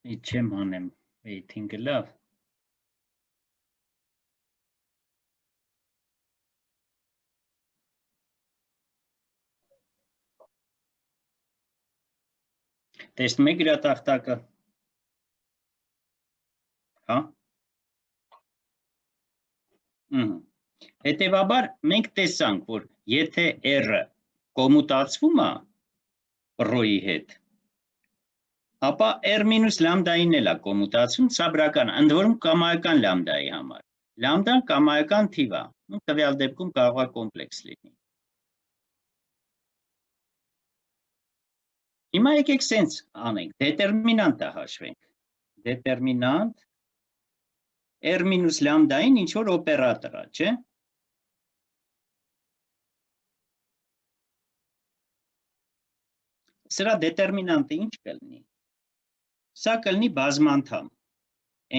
Չեմ անեմ waiting-ը լավ։ Տեսնում եք իր տախտակը։ Հա։ Հետևաբար մենք տեսանք, որ եթե R-ը կոմուտացվում է ρ-ի հետ, ապա R մինուս լամդային էլ է կոմուտացում, սա բրական, ընդ որում կամայական լամդայի համար։ Լամդան կամայական թիվ է, տվյալ դեպքում կարող է կոմպլեքս լինի։ Հիմա եկեք սենց անենք, դետերմինանտը հաշվենք։ Դետերմինանտ R մինուս լամդային ինչ-որ օպերատոր է, չէ՞։ Սրա դետերմինանտը ինչ կլինի։ Սա կլինի բազմանդամ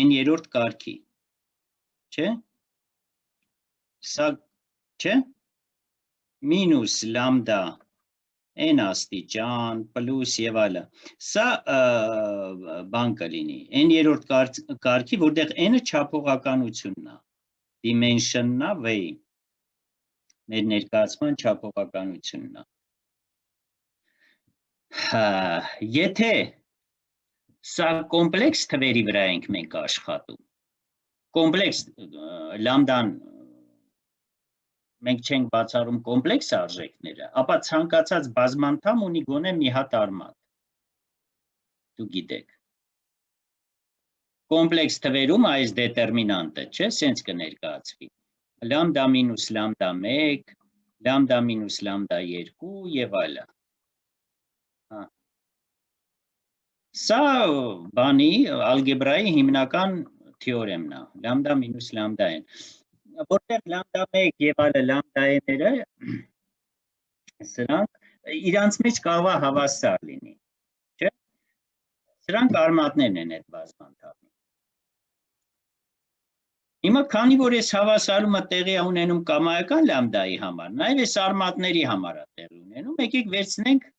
n-րդ կարգի, չէ՞։ Սա, չէ՞։ Մինուս լամդա n աստիճան, պլուս եւ այլն։ Սա բան կլինի n-րդ կարգի, որտեղ n-ը չափողականությունն է, dimension-ն է v-ի, մեր ներկայացման չափողականությունն է։ Եթե սա կոմպլեքս թվերի վրա ենք մենք աշխատում, կոմպլեքս լամդան մենք չենք բացառում կոմպլեքս արժեքները, ապա ցանկացած բազմանդամ ունի գոնե մի հատ արմատ։ Դու գիտեք։ Կոմպլեքս թվերում այս դետերմինանտը, չէ, սենց կներկայացվի։ Լամդա մինուս լամդա 1, լամդա մինուս լամդա 2 եւ այլն։ Սա բանի ալգեբրայի հիմնական թեորեմն է, լամդա մինուս լամդա n, որտեղ լամդա 1 եւ այլն լամդաները սրանք իրանց մեջ կարող է հավասար լինի, չէ՞։ Սրանք արմատներն են այդ բազմանդամի։ Հիմա քանի որ այս հավասարումը տեղի է ունենում կամայական լամդայի համար, նաեւ այս արմատների համար է տեղի ունենում, եկեք վերցնենք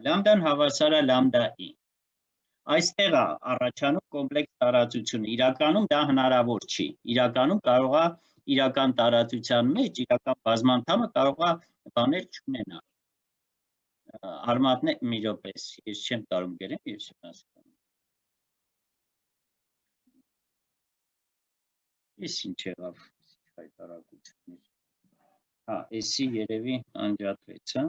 լամդան հավասար է լամդա i։ Այստեղ է առաջանում կոմպլեքս տարածությունը, իրականում դա հնարավոր չի, իրականում կարող է իրական տարածության մեջ, իրական բազմանդամը կարող է բաներ չունենալ։ Արմատներ, մի րոպե, ես չեմ կարող գրեմ, ես չեմ հասկանում։ Ես ինչ եղավ հայտարարություններ։ Հա, էսի երևի անջատվեց, հա։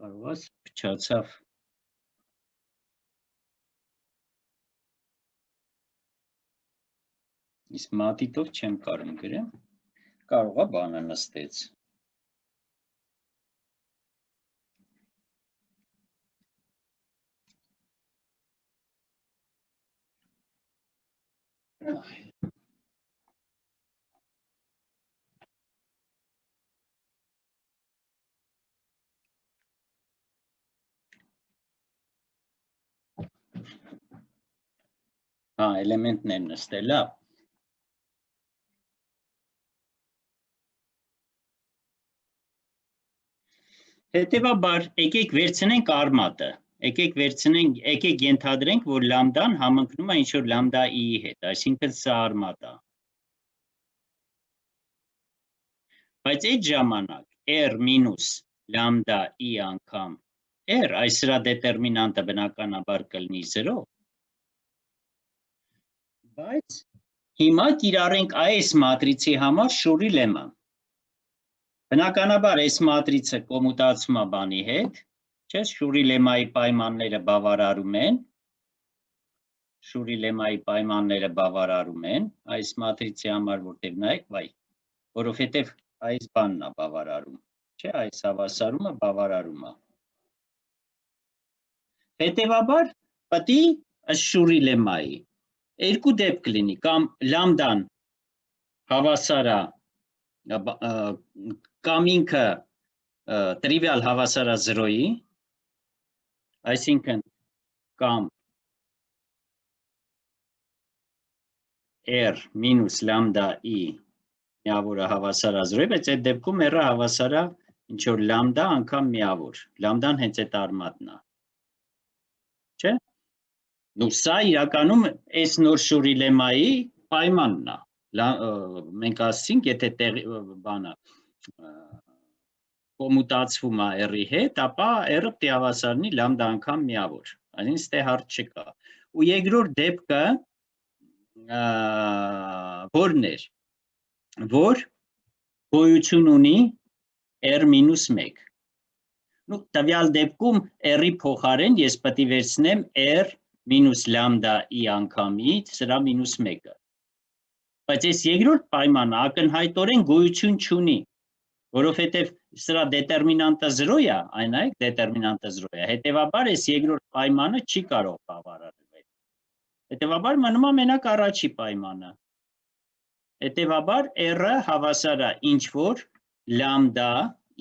Կարողաս փչացավ։ Իսկ մատիտով չեմ կարող գրեմ, կարող է բանը նստեց։ Հա, էլեմենտներ նստել, լավ։ Հետևաբար, եկեք վերցնենք արմատը, եկեք ենթադրենք, որ լամդան համընկնում է ինչ-որ լամդա i-ի հետ, այսինքն սա արմատ է։ Բայց այդ ժամանակ r մինուս լամդա i անգամ r, այս սրա դետերմինանտը բնականաբար կլինի 0, բայց հիմա կիրառենք այս մատրիցի համար շուրի լեմը։ Բնականաբար այս մատրիցը կոմուտացում է բանի հետ, չէ՞, շուրի լեմայի պայմանները բավարարում են, այս մատրիցի համար, որտեղ նայեք, վայ, որովհետև այս բանն է բավարարում, չէ, այս հավասարումը բավարարում է։ Հետևաբար պետք է ըստ շուրի լեմայի երկու դեպք լինի, կամ լամդան հավասար է, կամ ինքը տրիվիալ հավասար է 0-ի, այսինքն կամ r մինուս լամդա i միավորը հավասարազրույց, բայց այդ դեպքում R-ը հավասար է ինչ որ լամդա անգամ միավոր։ Լամդան հենց այդ արմատն է։ Չէ՞։ Նու սա իրականում այս նոր շուրի լեմայի պայմանն է։ Մենք ասենք, եթե բանը կոմուտացվում է R-ի հետ, ապա R-ը պետք է հավասար լինի լամդա անգամ միավոր։ Այսինքն ստե հարց չկա։ Ու երկրորդ դեպքը որն էր, որ գոյություն ունի R-1։ Նու տվյալ դեպքում R-ի փոխարեն ես պետք է վերցնեմ R մինուս լամդա I անգամից սրա -1-ը։ Բայց այս երկրորդ պայմանը ակնհայտորեն գոյություն չունի, որովհետև սրա դետերմինանտը 0 է, այն այ դետերմինանտը 0 է, հետևաբար այս երկրորդ պայմանը չի կարող բավարարվել։ Հետևաբար մնում է մենակ առաջի պայմանը։ Հետևաբար R-ը հավասար է ինչ որ լամդա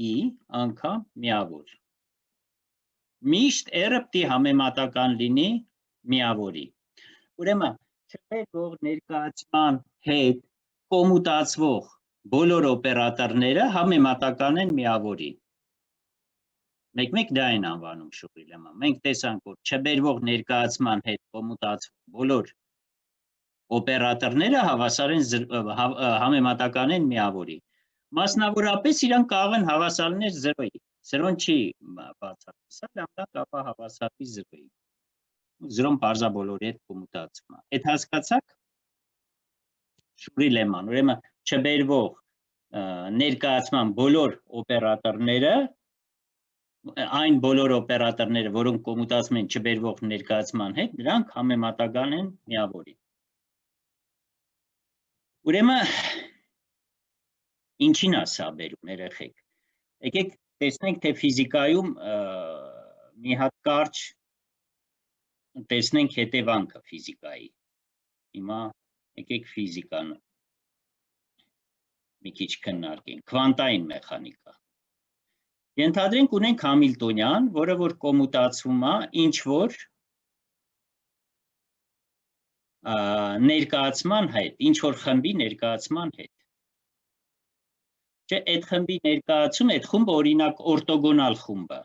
I անգամ միավոր։ Միշտ R-ը պետք է համեմատական լինի միավորի։ Ուրեմն չբերվող ներկայացման հետ կոմուտացվող բոլոր օպերատորները համեմատական են միավորի։ Մեկ-մեկ դա են անվանում շուրի լեմա։ Մենք տեսանք, որ չբերվող ներկայացման հետ կոմուտացվող բոլոր օպերատորները հավասար են համեմատական են միավորի։ Մասնավորապես իրանք կարող են հավասար լինել 0-ի։ 0-ն չի բացառում, լամդա կապա հավասարի 0-ի։ 0-ն պարզաբոլորի հետ կոմուտացվում է։ Այդ հասկացաք շուրի լեման, ուրեմն չբերվող ներկայացման բոլոր օպերատորները, այն բոլոր օպերատորները, որոնք կոմուտացվում են չբերվող ներկայացման հետ, նրանք համեմատական են միավորի։ Ուրեմն ինչին է սա բերում, երեխեք։ Եկեք տեսնենք, թե ֆիզիկայում մի հատ կարճ տեսնենք հետևանքը ֆիզիկայի։ Հիմա եկեք ֆիզիկան մի քիչ քննարկենք, քվանտային մեխանիկա։ Ենթադրենք ունենք Համիլտոնյան, որը որ կոմուտացվում է ինչ որ ներկայացման հետ, ինչ որ խմբի ներկայացման հետ։ Չէ, այդ խմբի ներկայացում, այդ խումբը օրինակ օրտոգոնալ խումբը։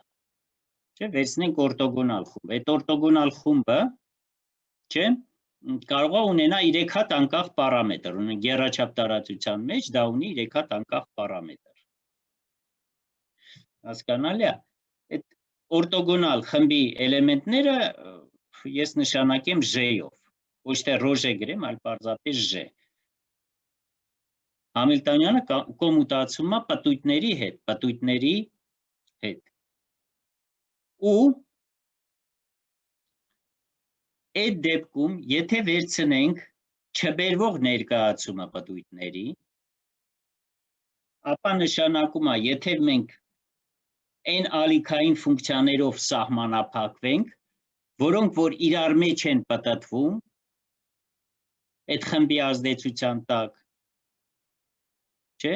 Չէ, վերցնենք օրտոգոնալ խումբ։ Այդ օրտոգոնալ խումբը, չէ, կարող է ունենա 3 հատ անկախ պարամետր, ունենք եռաչափ տարածության մեջ դա ունի 3 հատ անկախ պարամետր։ Հասկանալի է։ Այդ օրտոգոնալ խմբի էլեմենտները ես նշանակեմ J-ով, ոչ թե ռոժե գրեմ, այլ պարզապես J։ Համիլտոնյանը կոմուտացվում է պտույտների հետ։ Ու այդ դեպքում, եթե վերցնենք չբերվող ներկայացումը պտույտների, ապա նշանակում է, եթե մենք այն ալիքային ֆունկցիաներով սահմանափակվենք, որոնք որ իրար մեջ են պտտվում, այդ խմբի ազդեցության տակ, չէ,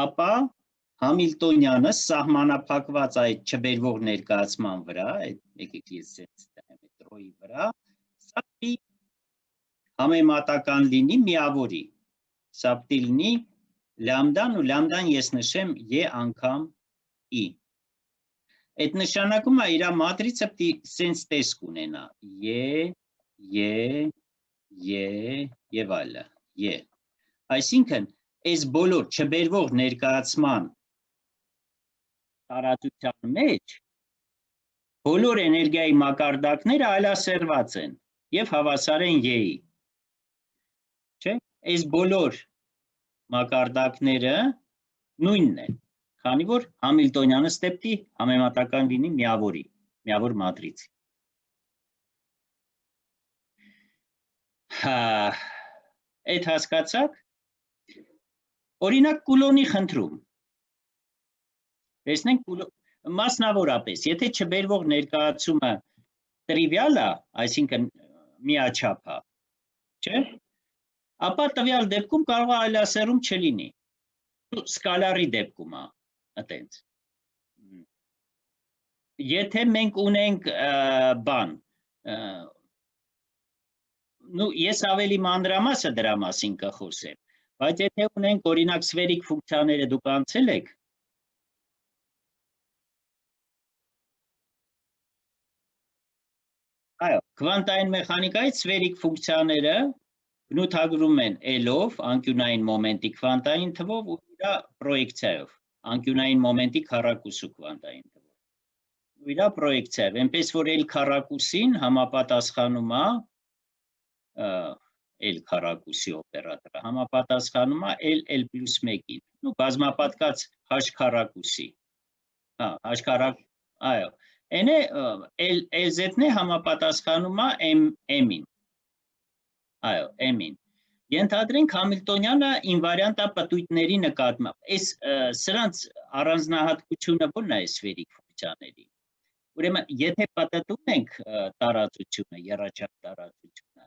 ապա Համիլտոնյանը սահմանափակված այդ չբերվող ներկայացման վրա, եկեք ես ռոյի վրա, սա պիտի համեմատական լինի միավորի, սա պիտի լինի լամդան ու լամդան ես նշեմ Ե անգամ I։ Այդ նշանակում է իր մատրիցը պիտի սենց տեսք ունենա, եւ այլը, Այսինքն, այս բոլոր չբերվող ներկայացման տարածության մեջ բոլոր էներգիայի մակարդակները այլասերված են եւ հավասար են Ե-ի։ Չէ՞, այս բոլոր մակարդակները նույնն են, քանի որ Համիլտոնյանը ստեպտի համեմատական լինի միավորի, միավոր մատրիցի։ Այդ հասկացաք։ Օրինակ Կուլոնի խնդրում։ Տեսնենք մասնավորապես, եթե չբերվող ներկայացումը տրիվիալ է, այսինքն միաչափ է, չէ՞, ապա տվյալ դեպքում կարող է այլասերում չլինի։ Սկալարի դեպքում է, այտենց։ Եթե մենք ունենք բան, ես ավելի մանրամասը դրա մասին կխոսեմ, Բայց եթե ունենք օրինակ սվերիկ ֆունկցիաները դուք անցել եք, այո, քվանտային մեխանիկայից սվերիկ ֆունկցիաները բնութագրում են L-ով, անկյունային մոմենտի քվանտային թվով ու իր պրոյեկցիայով, անկյունային մոմենտի քառակուսու քվանտային թվով։ Ու իր պրոյեկցիայով, այնպես որ L քառակուսին համապատասխանում է L քառակուսի օպերատորը համապատասխանում է L plus 1-ին, ու բազմապատկած H քառակուսի։ Հա, H քառակ, այո, այն է LZ-ն է համապատասխանում է M-ին։ Այո, M-ին։ Ենթադրենք Համիլտոնյանը ինվարիանտ է պտույտների նկատմամբ։ Այս սրանց առանձնահատկությունը ո՞րն է սվերիկ ֆունկցիաների։ Ուրեմն, եթե պատտում ենք տարածությունը, եռաչափ տարածությունը,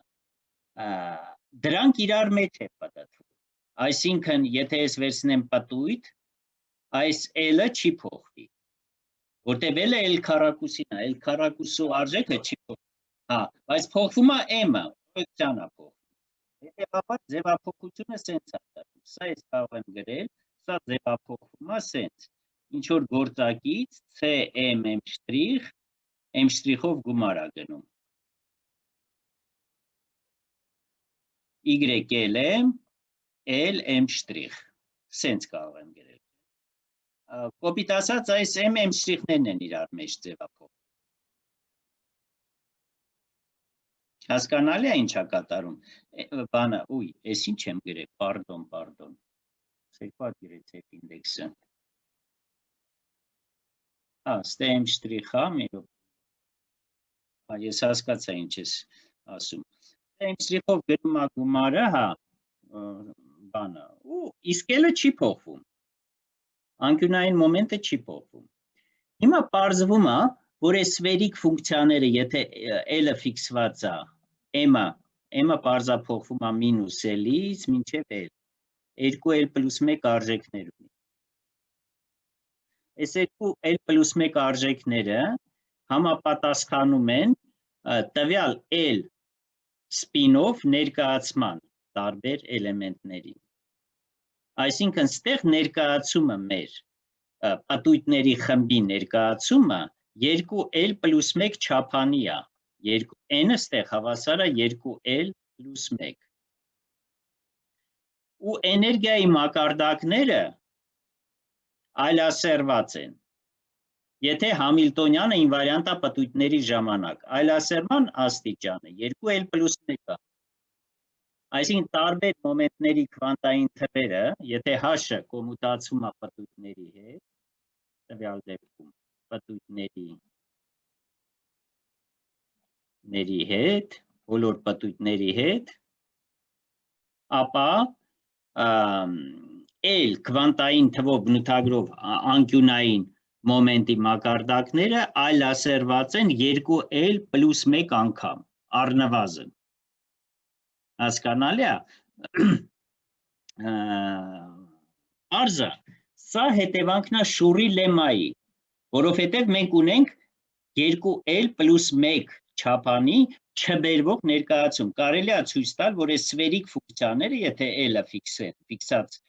դրանք իրար մեջ է պատտվում։ Այսինքն, եթե ես վերցնեմ պտույտ, այս L-ը չի փոխվի, որտեղ L-ը L քառակուսին է, L քառակուսու արժեքը չի փոխվի։ Հա, բայց փոխվում է M-ը, պրոյեկցիան է փոխվում։ Հետևաբար ձևափոխությունը սենց է դառնում։ Սա ես կարող եմ գրել, սա ձևափոխվում է սենց։ Ինչ որ գործակից CM' M'-ով գումար է գնում։ YLM LM', սենց կարող եմ գրել։ Կոպիտ ասած, այս M'-ներն են իրար մեջ ձևափոխվում։ Հասկանալի է ինչ է կատարում։ Բանը, ուй, ես ինչ եմ գրել, պարդոն։ Երկու հատ գրեցի ինդեքսը։ Հա, ստե M', հա, մի րոպե։ Ես հասկացա ինչ ես ասում։ M'-ով գրում է գումարը, հա, բանը, ու իսկ L-ը չի փոխվում։ Անկյունային մոմենտը չի փոխվում։ Հիմա պարզվում է, որ այս սվերիկ ֆունկցիաները, եթե L-ը ֆիքսված է, M-ը պարզափոխվում է մինուս L-ից մինչև L, 2L plus 1 արժեքներ ունի։ Այս 2L plus 1 արժեքները համապատասխանում են տվյալ L սպինով ներկայացման տարբեր էլեմենտների։ Այսինքն, ստեղ ներկայացումը մեր պտույտների խմբի ներկայացումը 2L plus 1 չափանի է, N-ը ստեղ հավասար է 2L plus 1։ Ու էներգիայի մակարդակները այլասերված են։ Եթե Համիլտոնյանը ինվարիանտ է պտույտների ժամանակ, այլասերման աստիճանը 2L plus 1-ը։ Այսինքն տարբեր մոմենտների քվանտային թվերը, եթե H-ը կոմուտացվում է պտույտների հետ, տվյալ դեպքում պտույտների հետ, բոլոր պտույտների հետ, ապա L քվանտային թվով բնութագրով անկյունային մոմենտի մակարդակները այլասերված են 2L plus 1 անգամ, առնվազն։ Հասկանալի է։ Արզը, սա հետևանքն է Շուրի լեմմայի, որովհետև մենք ունենք 2L plus 1 չափանի չբերվող ներկայացում։ Կարելի է ցույց տալ, որ այս սվերիկ ֆունկցիաները, եթե L-ը ֆիքսած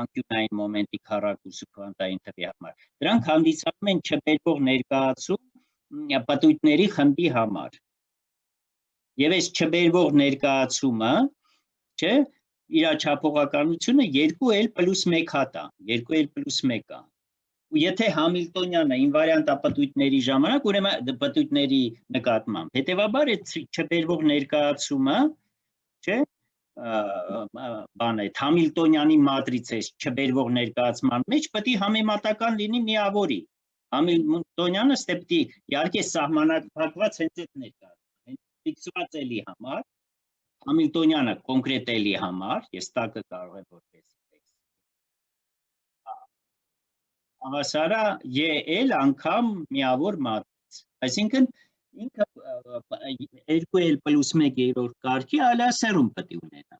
անկյունային մոմենտի քառակուսու քվանտային թվի համար, դրանք հանդիսանում են չբերվող ներկայացում պտույտների խմբի համար։ Եվ այս չբերվող ներկայացումը, չէ, իր չափողականությունը 2L plus 1 հատ է, 2L plus 1 է։ Ու եթե Համիլտոնյանը ինվարիանտ է պտույտների ժամանակ, ուրեմն պտույտների նկատմամբ, հետևաբար այդ չբերվող ներկայացումը, չէ, բան է, Համիլտոնյանի մատրիցես չբերվող ներկայացման մեջ պետք է համեմատական լինի միավորի։ Համիլտոնյանը պետք է իհարկե սահմանափակված հենց այդ ներկայացում, ֆիքսված L-ի համար, Համիլտոնյանը կոնկրետ L-ի համար, ես տակը կարող եմ որպես հավասար է EL անգամ միավոր մատրից։ Այսինքն ինքը 2L plus 1/3 կարգի այլասերում պետք է ունենա։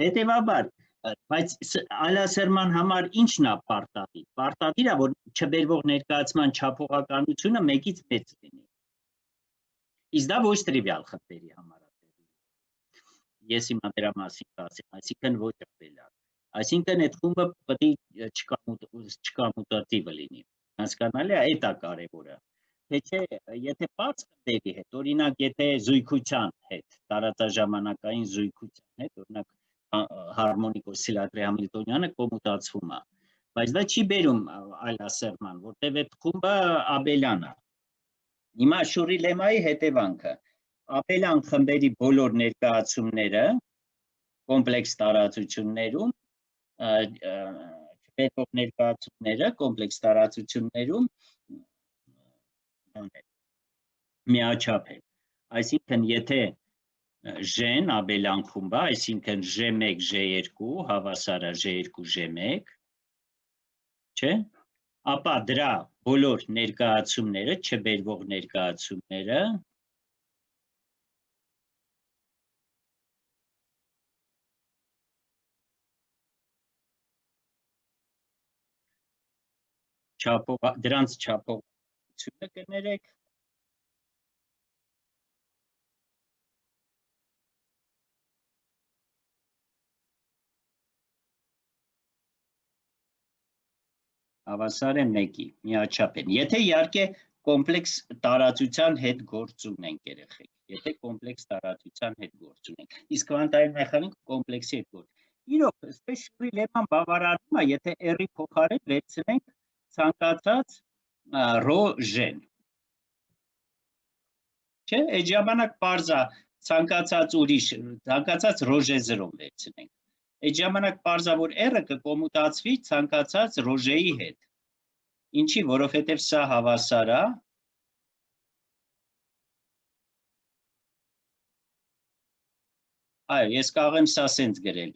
Հետևաբար, բայց այլասերման համար ի՞նչն է պարտադիր։ Պարտադիր է, որ չբերվող ներկայացման չափողականությունը 1-ից մեծ լինի։ Իսկ դա ոչ տրիվիալ խմբերի համար է։ ես հիմա դրա մասին կասեմ, այսինքն ոչ ապելան։ Այսինքն այդ խումբը պետք է չկամուտատիվ լինի։ Հասկանալի է, այդ է կարևորը։ Թե չէ, եթե բաց խմբերի հետ, օրինակ, եթե զույգության հետ, տարածաժամանակային զույգության հետ, օրինակ հարմոնիկ օսիլատորի Համիլտոնյանը կոմուտացվում է, բայց դա չի բերում այլասերման, որտեղ այդ խումբը աբելյան է։ Հիմա Շուրի լեմայի հետևանքը, աբելյան խմբերի բոլոր ներկայացումները կոմպլեքս տարածություններում, չբերվող ներկայացումները կոմպլեքս տարածություններում միաչափ են։ Այսինքն, եթե J-ն աբելյան խումբը, այսինքն J1, J2, հավասարը J2, J1, չէ, ապա դրա բոլոր ներկայացումները, չբերվող ներկայացումները դրանց չափողությունը կներեք հավասար է 1-ի, միաչափ են։ Եթե իհարկե կոմպլեքս տարածության հետ գործ ունենք երեխեք, եթե կոմպլեքս տարածության հետ գործ ունենք, իսկ քվանտային մեխանիկը կոմպլեքսի հետ գործ։ Իրոք, ըստ Շուրի լեման բավարարվում է, եթե R-ի փոխարեն վերցնենք ցանկացած ρ J-ն։ Չէ, այդ ժամանակ պարզ է ցանկացած ուրիշ, ցանկացած ρ J0 վերցնենք։ Այդ ժամանակ պարզ է, որ R-ը կկոմուտացվի ցանկացած ρ J-ի հետ։ Ինչի, որովհետև սա հավասար է այո, ես կարող եմ սա սենց գրել,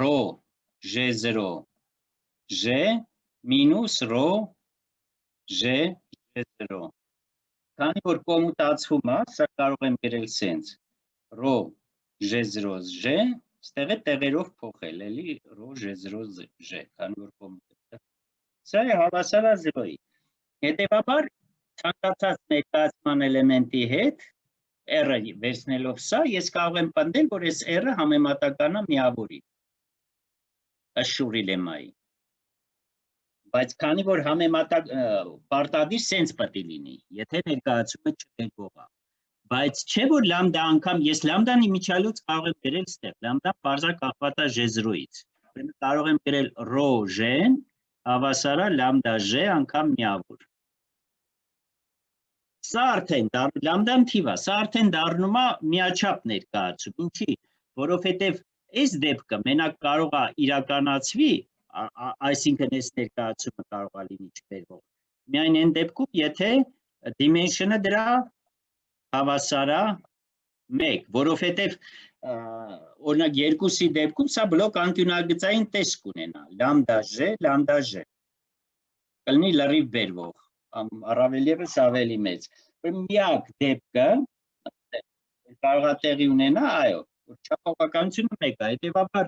ρ J0 J մինուս ρ J0։ Քանի որ կոմուտացվում է, սա կարող եմ գրել սենց, ρ J0 J, ստեղ է տեղերով փոխել, էլի ρ J0 J, քանի որ կոմուտացվում է։ Սա է հավասար է 0-ի։ Հետևաբար, ցանկացած ներկայացման էլեմենտի հետ R-ը վերցնելով սա, ես կարող եմ պնդել, որ այս R-ը համեմատական է միավորի, ըստ Շուրի լեմայի։ Բայց քանի որ պարտադիր սենց պետք է լինի, եթե ներկայացումը չբերվող է։ Բայց չէ, որ լամդա անգամ, ես լամդան իմիջիալուց կարող եմ գրել ստեղ, լամդան պարզա կախված է J0-ից։ Կարող եմ գրել ρ J-ն հավասար է լամդա J անգամ միավոր։ Սա արդեն լամդան թիվ է, սա արդեն դառնում է միաչափ ներկայացում։ Ինչի, որովհետև այս դեպքը մենակ կարող է իրականացվի, այսինքն այս ներկայացումը կարող է լինի չբերվող։ Միայն այն դեպքում, եթե dimension-ը դրա հավասար է 1, որովհետև օրինակ երկուսի դեպքում սա բլոկ անկյունագծային տեսք ունենա, լամդա J, լամդա J։ Կլինի լրիվ բերվող, առավել ևս ավելի մեծ։ Միակ դեպքը կարող է տեղի ունենա, այո, որ չափողականությունը 1 է, հետևաբար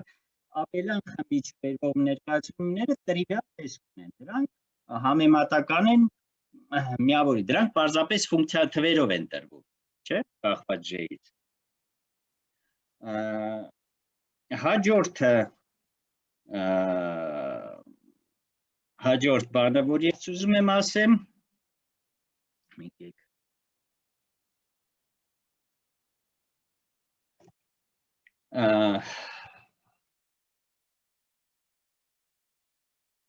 աբելյան խմբի չբերվող ներկայացումները տրիվիալ տեսք ունեն, դրանք համեմատական են միավորի, դրանք պարզապես ֆունկցիա թվերով են տրվում, չէ, կախված J-ից։ Հաջորդ բանը, որ ես ուզում եմ ասեմ,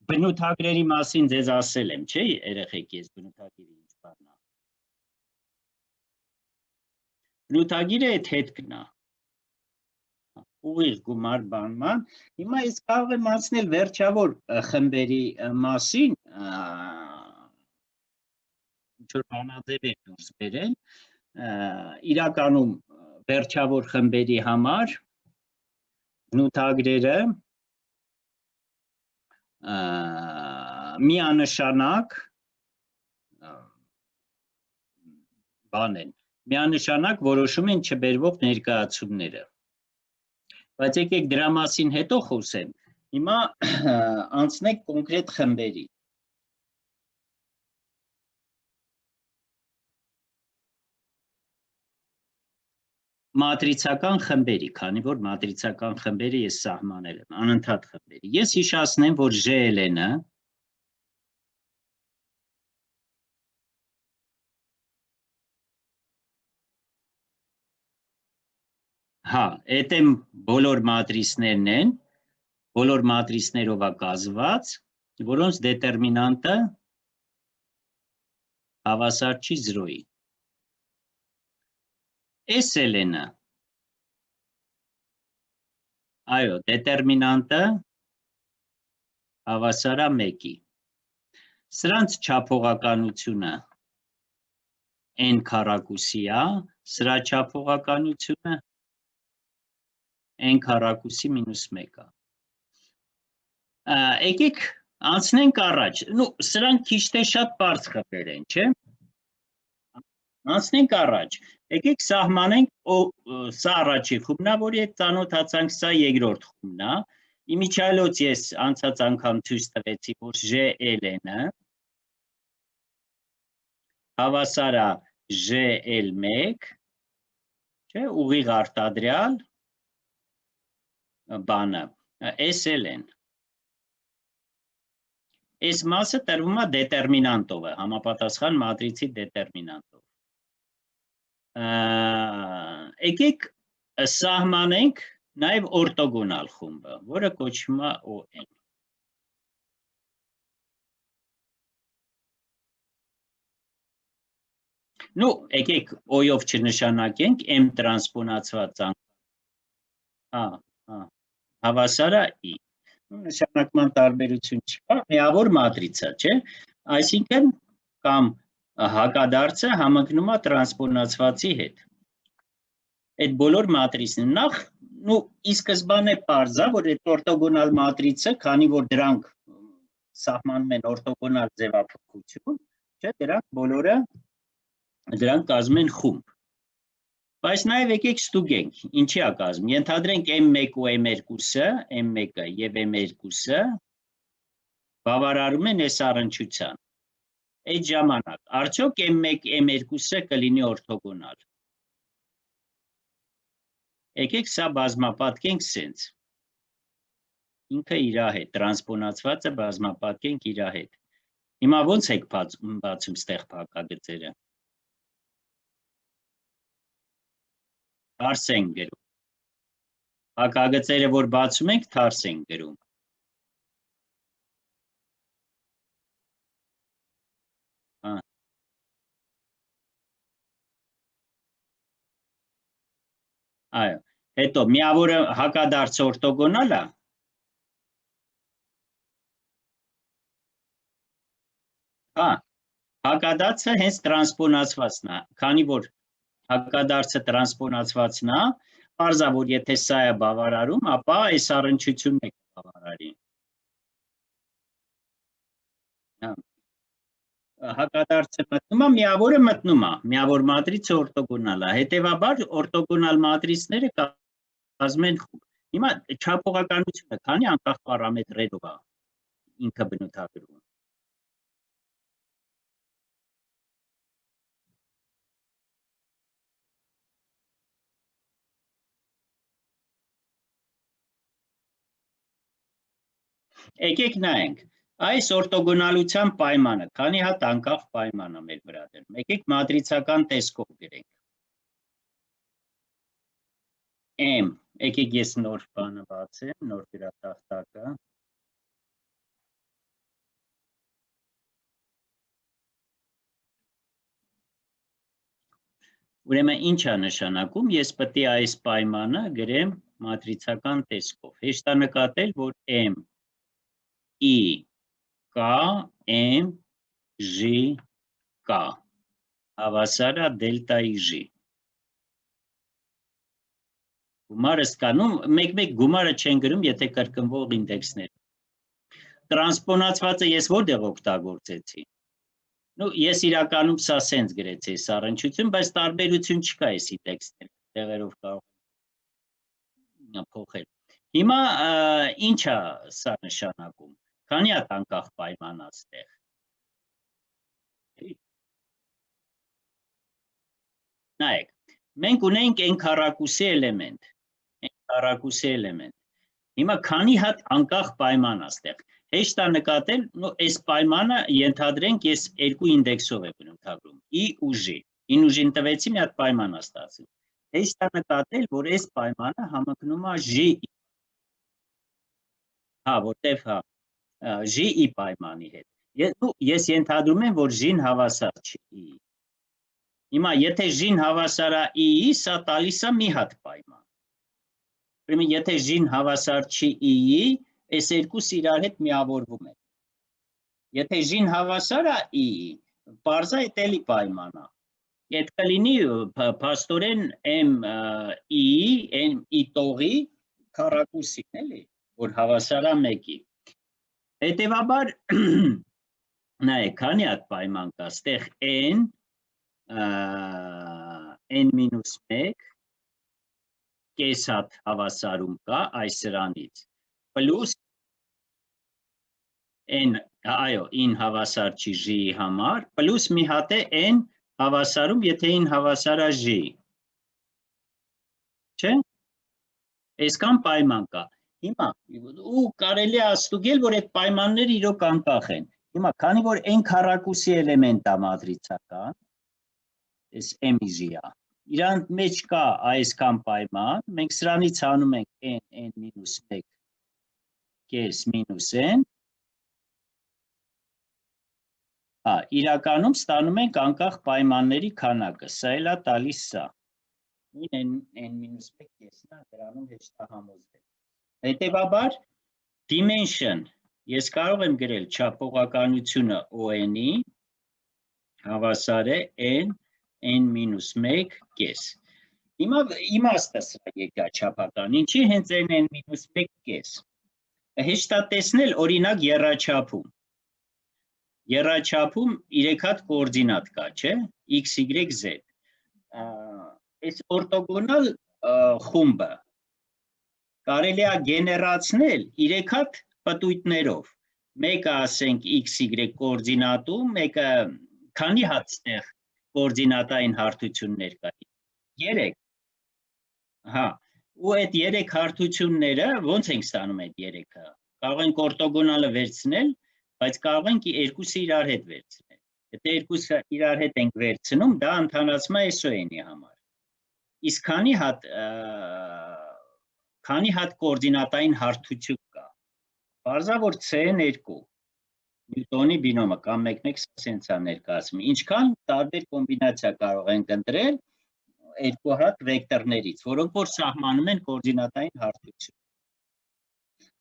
բնութագրերի մասին ձեզ ասել եմ, չէ, երեխեք, ես բնութագիրը ինչ բանն է։ Բնութագիրը այդ հետքն է։ Ուղիղ գումար բանման։ Հիմա ես կարող եմ անցնել վերջավոր խմբերի մասին, ինչ-որ բանաձև եք դուրս բերել, իրականում վերջավոր խմբերի համար բնութագրերը միանշանակ բան են, միանշանակ որոշում են չբերվող ներկայացումները։ Բայց եկեք դրա մասին հետո խոսեմ, հիմա անցնենք կոնկրետ խմբերի։ Matritsական խմբերի, քանի որ matritsական խմբերը ես սահմանել եմ, անընդհատ խմբերի։ Ես հիշացնեմ, որ GLN-ը հա, էդ եմ բոլոր matritsներն են, բոլոր matritsներով է կազմված, որոնց դետերմինանտը հավասար չի 0-ի։ SLN-ը այո, դետերմինանտը հավասար է 1-ի։ Սրանց չափողականությունը n քառակուսի է, սրա չափողականությունը n քառակուսի մինուս 1 է։ Եկեք անցնենք առաջ, սրանք քիչ թե շատ պարզ խմբեր են, չէ՞։ Անցնենք առաջ, եկեք սահմանենք, սա առաջի խումբն է, որի հետ ծանոթացանք, սա երկրորդ խումբն է։ Իմիջիալոց ես անցած անգամ ցույց տվեցի, որ GLN-ը հավասար է GL1, չէ, ուղիղ արտադրյալ բանը, SLN։ Այս մասը տրվում է դետերմինանտով, համապատասխան մատրիցի դետերմինանտով։ Եկեք սահմանենք նաև օրտոգոնալ խումբը, որը կոչվում է ON։ Եկեք O-ով չնշանակենք, M տրանսպոնացված հավասար է I։ Նշանակման տարբերություն չկա, միավոր մատրիցա, չէ, այսինքն կամ հակադարձը համընկնում է տրանսպոնացվածի հետ։ Այդ բոլոր մատրիցներն նախ, ի սկզբանե պարզ է, որ այդ օրտոգոնալ մատրիցը, քանի որ դրանք սահմանում են օրտոգոնալ ձևափոխություն, չէ, դրանք բոլորը դրանք կազմում են խումբ։ Բայց նաև եկեք ստուգենք, ինչի է կազմում։ Ենթադրենք M1 ու M2-ը, M1-ը եւ M2-ը բավարարում են այս առնչության։ Այդ ժամանակ արդյոք M1, M2-ը կլինի օրթոգոնալ։ Եկեք սա բազմապատկենք սենց։ Ինքը իր հետ, տրանսպոնացվածը բազմապատկենք իր հետ։ Հիմա ոնց եք բացում ստեղ փակագծերը։ Թարս ենք գրում։ Փակագծերը, որ բացում ենք, թարս ենք գրում։ Այո, հետո միավորը հակադարձ օրտոգոնալ է։ Հա, հակադարձը հենց տրանսպոնացվածն է, քանի որ հակադարձը տրանսպոնացվածն է, պարզ է, որ եթե սա է բավարարում, ապա այս առնչությունն է բավարարի։ Հակադարձը մտնում է, միավորը մտնում է, միավոր մատրիցը օրտոգոնալ է, հետևաբար օրտոգոնալ մատրիցները կազմում են խումբ։ Հիմա չափողականությունը քանի անկախ պարամետրերով է ինքը բնութագրվում։ Եկեք նայենք, այս օրտոգոնալության պայմանը, քանի հատ անկախ պայման է մեր վրա դրում։ Եկեք մատրիցական տեսքով գրենք։ M, եկեք ես նոր բանը բացեմ, նոր գրատախտակը։ Ուրեմն ինչ է նշանակում, ես պետք է այս պայմանը գրեմ մատրիցական տեսքով։ Հեշտ է նկատել, որ M I K M J K հավասար է դելտա J։ Գումարը սկանում, մեկ-մեկ գումարը չեն գրում, եթե կրկնվող ինդեքսներ։ Տրանսպոնացվածը ես որտեղ օգտագործեցի։ Ես իրականում սա սենց գրեցի այս առնչություն, բայց տարբերություն չկա այս ինդեքսներ, տեղերով կարող փոխել։ Հիմա ինչ է սա նշանակում, քանի հատ անկախ պայման է ստեղ։ Նայեք, մենք ունենք այն քառակուսի էլեմենտ, հիմա քանի հատ անկախ պայման է ստեղ, հեշտ է նկատել, այս պայմանը ենթադրենք ես երկու ինդեքսով եմ բնութագրում, I ու J, I-ն ու J-ն տվեցի մի հատ պայման է ստացվում, հեշտ է նկատել, որ այս պայմանը համընկնում է J-ի, որտև J-ի պայմանի հետ, ես ենթադրում եմ, որ J-ն հավասար չի I-ի, հիմա եթե J-ն հավասար է I-ի, սա տալիս է մի հատ պայման, Ուրեմն եթե J-ն հավասար չի I-ի, այս երկուսը իրար հետ միավորվում են։ Եթե J-ն հավասար է I-ի, պարզա այդ էլի պայման է։ Այդ կլինի փաստորեն M-ի, M-ի տողի քառակուսին, էլի, որ հավասար է 1-ի։ Հետևաբար նայեք, քանի հատ պայման կա, ստեղ n-1 կես հատ հավասարում կա այս սրանից, պլուս n հավասար չի J-ի համար, պլուս մի հատ է n հավասարում, եթե n հավասար է J-ի, չէ, այսքան պայման կա, հիմա, ու կարելի է աստուգել, որ այդ պայմանները իրոք անկախ են, հիմա, քանի որ n քառակուսի էլեմենտ է մատրիցական, այս M-J-ը, իրանք մեջ կա այսքան պայման, մենք սրանից հանում ենք n-1 կես մինուս n, իրականում ստանում ենք անկախ պայմանների քանակը, սա էլ է տալիս սա, n-1 կեսն է, դրանում հեշտ է համոզվել, հետևաբար dimension, ես կարող եմ գրել չափողականությունը ON-ի, հավասար է n-1 կես, հիմա իմաստը սրա եկա չափական, ինչի հենց n-1 կես, հեշտ է տեսնել օրինակ եռաչափում 3 հատ կոորդինատ կա, չէ, x, y, z, այս օրտոգոնալ խումբը կարելի է գեներացնել 3 հատ պտույտներով, մեկը ասենք x-y կոորդինատում, մեկը քանի հատ ստեղ կոորդինատային հարթություններ կա, 3, ու այդ 3 հարթությունները, ոնց ենք ստանում այդ 3-ը, կարող ենք օրտոգոնալը վերցնել, բայց կարող ենք երկուսը իրար հետ վերցնել, եթե երկուսը իրար հետ ենք վերցնում, դա ընդհանրացում է SON-ի համար, իսկ քանի հատ կոորդինատային հարթություն կա, պարզա որ C-2, Նյուտոնի բինոմը կամ մեկ-մեկ սենց է ներկայացում, ինչքան տարբեր կոմբինացիա կարող ենք ընտրել երկու հատ վեկտորներից, որոնք որ սահմանում են կոորդինատային հարթություն։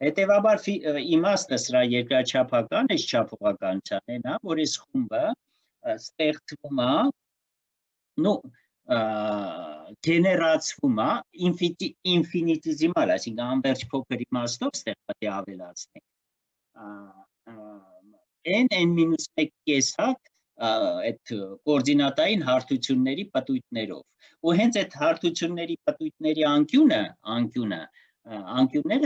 Հետևաբար իմաստը սրա երկրաչափական այս չափողականության են, որ այս խումբը ստեղծվում է, գեներացվում է ինֆինիտիզիմալ, այսինքն անվերջ փոքր իմաստով ստեղ պետք է ավելացնենք, n-1 կես հատ այդ կոորդինատային հարթությունների պտույտներով, ու հենց այդ հարթությունների պտույտների անկյունները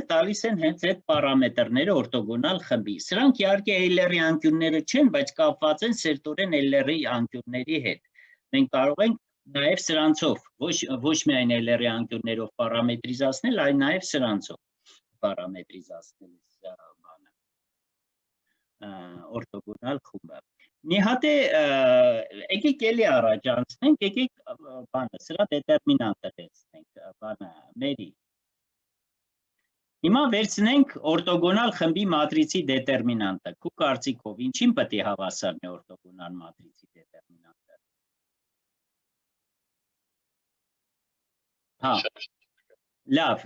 տալիս են հենց այդ պարամետրները օրտոգոնալ խմբի, սրանք իհարկե Էյլերի անկյունները չեն, բայց կապված են սերտորեն Էյլերի անկյունների հետ, մենք կարող ենք նաև սրանցով, ոչ միայն Էյլերի անկյուններով պարամետրիզացնել, այլ նաև սրանցով պարամետրիզացնել օրտոգոնալ խումբը։ Մի հատ է, եկեք էլի առաջ անցնենք, եկեք սրա դետերմինանտը վերցնենք, մերի։ Հիմա վերցնենք օրտոգոնալ խմբի մատրիցի դետերմինանտը, քու կարծիքով ինչին պետք է հավասարն է օրտոգոնալ մատրիցի դետերմինանտը։ Լավ,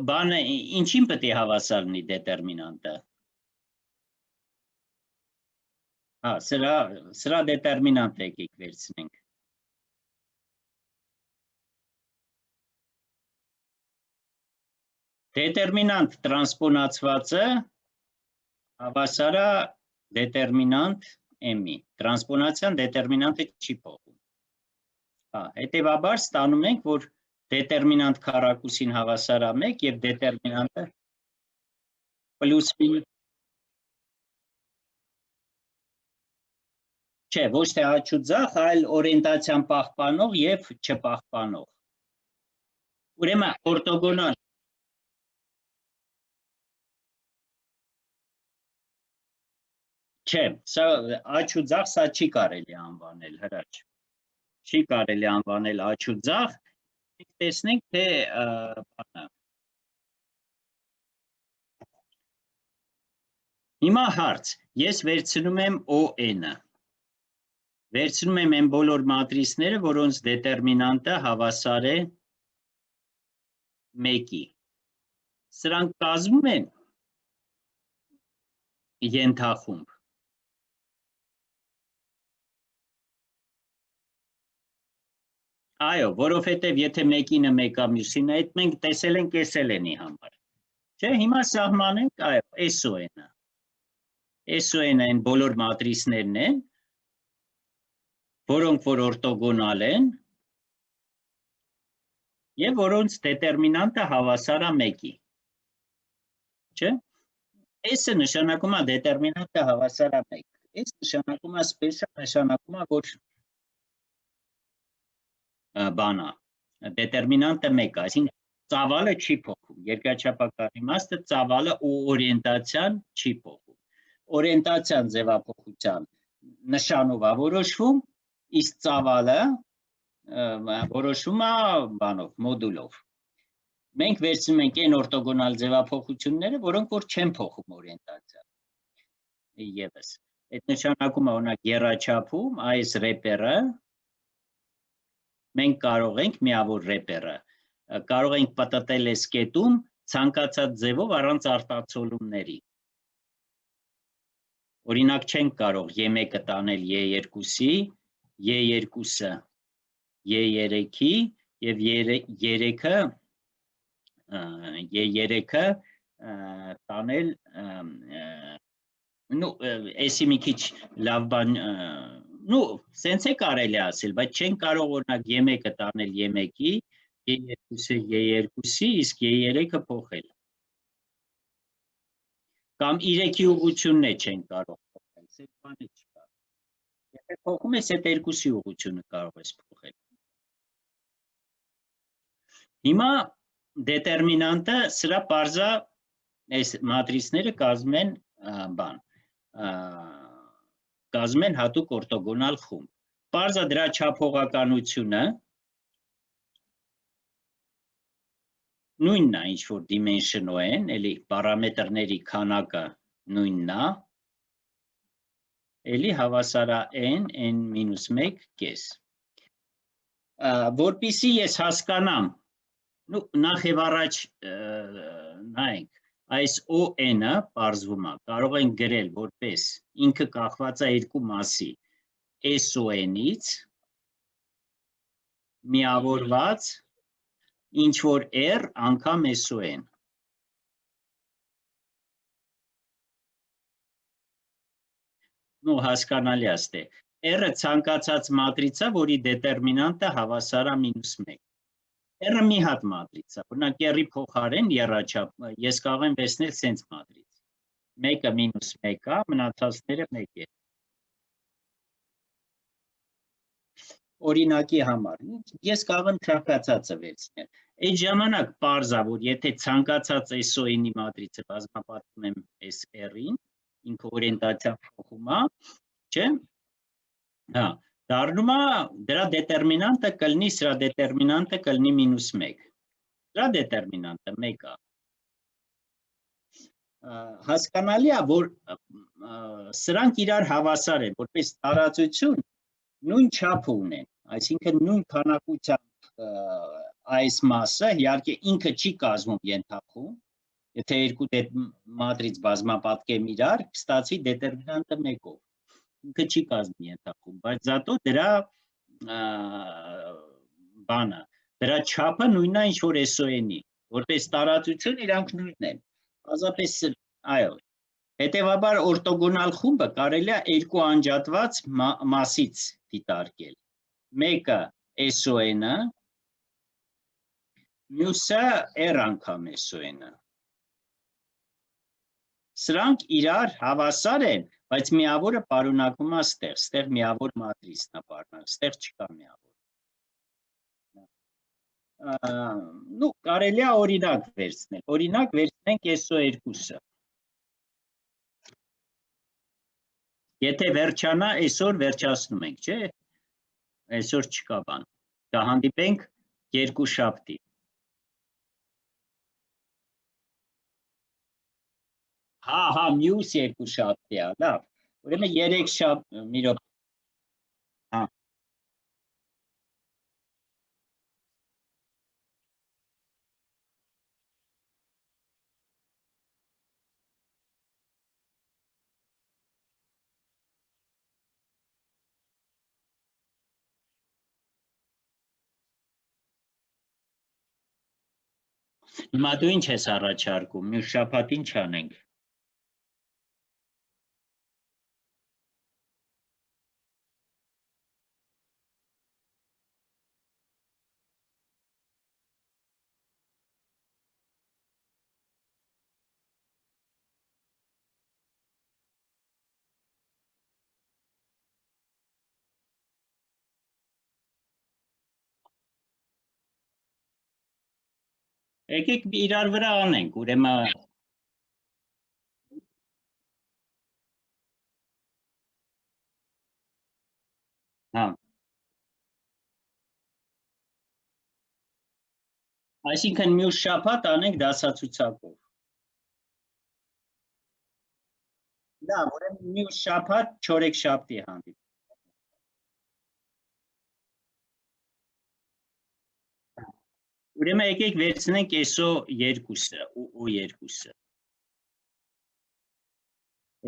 բանը ինչին պետք է հավասարնի դետերմինանտը։ Սրա դետերմինանտ եկեք վերցնենք։ Դետերմինանտ տրանսպոնացվածը հավասար է դետերմինանտ M-ի, տրանսպոնացիան դետերմինանտը չի փոխում։ Հետևաբար ստանում ենք, որ դետերմինանտ քառակուսին հավասար է 1 և դետերմինանտը պլուս մինուս չէ, ոչ թե աջ ու ձախ, այլ օրիենտացիան պահպանող և չպահպանող, Ուրեմն օրտոգոնալ չէ, սա աջ ու ձախ սա չի կարելի անվանել հրաչ։ Չի կարելի անվանել աջ ու ձախ, տեսնենք թե բանը։ Հիմա հարց, ես վերցնում եմ ON-ը։ Վերցնում եմ այն բոլոր մատրիսները, որոնց դետերմինանտը հավասար է 1-ի։ Սրանք կազմում են ենթախումբ։ Այո, որովհետև եթե մեկինը մեկա մյուսինը, այդ մենք տեսել ենք SLN-ի համար։ Չէ, հիմա սահմանենք, այո, SON-ը։ SON-ը այն բոլոր մատրիսներն են, որոնք որ օրտոգոնալ են, եւ որոնց դետերմինանտը հավասար է 1-ի։ Չէ։ S-ը նշանակում է դետերմինանտը հավասար է 1։ S նշանակում է special, նշանակում է որ բանա, դետերմինանտը 1 է, այսինքն ծավալը չի փոխում, երկրաչափական իմաստը ծավալը ու օրիենտացիան չի փոխում։ Օրիենտացիան ձևափոխության նշանով է որոշվում, իսկ ծավալը որոշվում է բանով, մոդուլով։ Մենք վերցնում ենք այն օրտոգոնալ ձևափոխությունները, որոնք որ չեն փոխում օրիենտացիան։ Եվս, այդ նշանակում է օրինակ եռաչափում այս ռեպերը մենք կարող ենք միավոր ռեպերը, կարող ենք պատտել այս կետում ցանկացած ձևով առանց արտացոլումների։ Օրինակ չենք կարող E1-ը տանել E2-ի, E2-ը E3-ի եւ E3-ը տանել նու էսի մի քիչ լավ բան նու սենց է կարելի ասել, բայց չեն կարող օրինակ E1-ը տանել E1-ի, E2-ը E2-ի, իսկ E3-ը փոխել։ Կամ 3-ի ուղղությունն է չեն կարող փոխել, այդ բանը չկա։ Եթե փոխում ես այդ 2-ի ուղղությունը կարող ես փոխել։ Հիմա դետերմինանտը սրա պարզա այս մատրիսները կազմում են բան, կազմում են հատուկ օրտոգոնալ խումբ։ Պարզա դրա չափողականությունը նույնն է, ինչ որ dimension-ով են, էլի պարամետրների քանակը նույնն է, էլի հավասար է n-1 կես։ Որպեսզի ես հասկանամ, նախ եւ առաջ նայենք, այս ON-ը պարզվում է, կարող ենք գրել որպես ինքը կախված է երկու մասի, SON-ից միավորված ինչ որ R անգամ SON։ Նու հասկանալի է ստե։ R-ը ցանկացած մատրիցա, որի դետերմինանտը հավասար է -1։ R-ը մի հատ մատրիցա, օրինակ R-ի փոխարեն եռաչափ, ես կարող եմ վերցնել սենց մատրից։ 1-ը -1 է, մնացածները 1 է։ Օրինակի համար, ես կարող եմ ցանկացածը վերցնել։ Այդ ժամանակ պարզ է, որ եթե ցանկացած SON-ի մատրիցը բազմապատկում եմ այս R-ին, ինքը օրիենտացիա փոխում է, չէ՞։ Հա, դառնում է դրա դետերմինանտը կլինի, սրա դետերմինանտը կլինի -1։ Դրա դետերմինանտը 1 է։ Հասկանալի է, որ սրանք իրար հավասար են, որպես տարածություն նույն չափ ունեն, այսինքն նույն քանակությամբ այս մասը, իհարկե ինքը չի կազմում ենթախումբ, եթե երկու մատրից բազմապատկեմ իրար, կստացվի դետերմինանտը 1-ով, ինքը չի կազմում ենթախումբ, բայց զատո դրա բանը, դրա չափը նույնն է, ինչ որ SON-ի, որպես տարածություն իրանք նույնն են, պարզապես այո։ Հետևաբար օրտոգոնալ խումբը կարելի է երկու անջատված մասից դիտարկել։ Մեկը SON-ը, մյուսը R անգամ SON-ը։ Սրանք իրար հավասար են, բայց միավորը պարունակվում է ստեղ միավոր մատրիսն է պարունակվում, ստեղ չկա միավոր։ Ну, կարելի է օրինակ վերցնել։ Օրինակ վերցնենք SO2-ը։ Եթե վերջանա, այսօր վերջացնում ենք, չէ՞։ Այսօր չկա բան։ Կհանդիպենք երկուշաբթի։ Հա, մյուս երկուշաբթի է, լավ։ Ուրեմն 3 շաբթ մի րոպե։ Հա։ Հիմա դու ինչ ես առաջարկում, մյուս շաբաթ ինչ անենք։ Եկեք իրար վրա անենք, ուրեմն հա։ Այսինքն մյուս շաբաթ անենք դասացուցակով։ Լավ, ուրեմն մյուս շաբաթ չորեքշաբթի հանդիպ։ Ուրեմն եկեք վերցնենք SO2-ը ու O2-ը։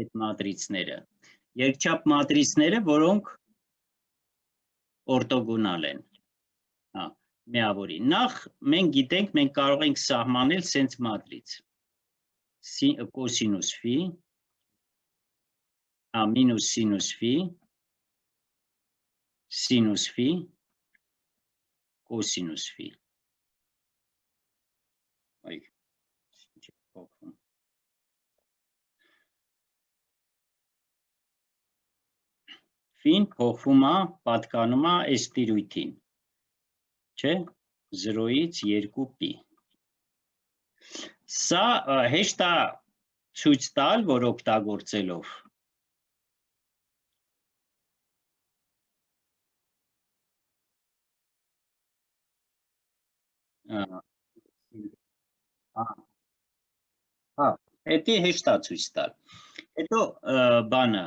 Այդ մատրիցները։ Երկչափ մատրիցները, որոնք օրտոգոնալ են։ Հա, միավորի։ Նախ մենք գիտենք, մենք կարող ենք սահմանել սենց մատրից։ Կոսինուս ֆի, հա, մինուս սինուս ֆի, սինուս ֆի, կոսինուս ֆի։ Այ, ինչ է փոխվում։ Ֆին փոխվում է, պատկանում է այս տիրույթին, չէ, 0-ից 2π։ Սա հեշտ է ցույց տալ, որ օգտագործելով հա, դա հեշտ է ցույց տալ։ Հետո բանը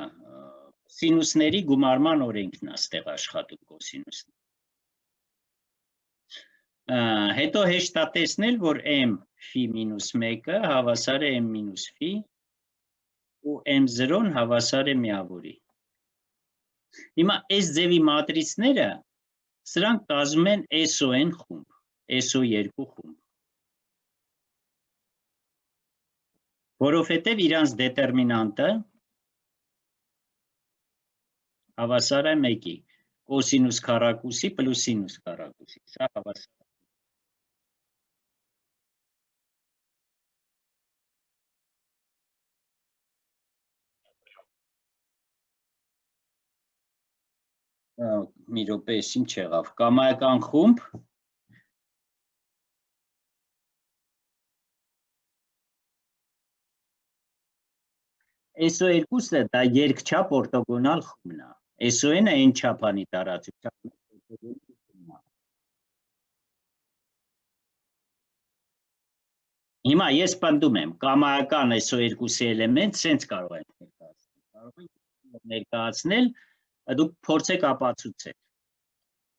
սինուսների գումարման օրենքն է ստեղ աշխատում կոսինուսն։ Հետո հեշտ է տեսնել, որ m φ մինուս 1-ը հավասար է m մինուս φ ու m0-ն հավասար է միավորի։ Հիմա այս ձևի մատրիցները սրանք կազմում են SON խումբ, SO2 խումբ։ Որովհետև իրանց դետերմինանտը հավասար է 1-ի, կոսինուս քառակուսի պլյուս սինուս քառակուսի, սա հավասար է։ Մի րոպե, ինչ եղավ, կամայական խումբ SO2-ը դա երկչափ օրտոգոնալ խումբն է։ SON-ը n չափանի տարածությամբ։ Հիմա ես պնդում եմ, կամայական SO2-ի էլեմենտ սենց կարող ենք ներկայացնել։ Կարող ենք ներկայացնել, դուք փորձեք ապացուցել,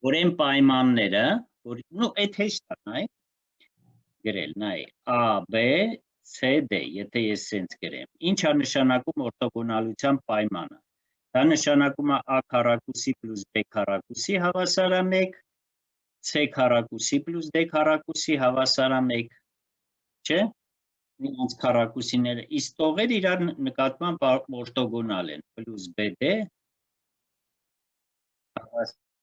որ այն պայմանները, որ նո այդ հեշտ է, նայ, գրել, նայ, A, B, C, D, եթե ես սենց գրեմ, ինչ է նշանակում օրտոգոնալության պայմանը։ Դա նշանակում է A քառակուսի պլյուս B քառակուսի հավասար է 1, C քառակուսի պլյուս D քառակուսի հավասար է 1, չէ՞։ Նրանց քառակուսիները իսկ տողեր իրար նկատմամբ օրտոգոնալ են, պլյուս BD հավասար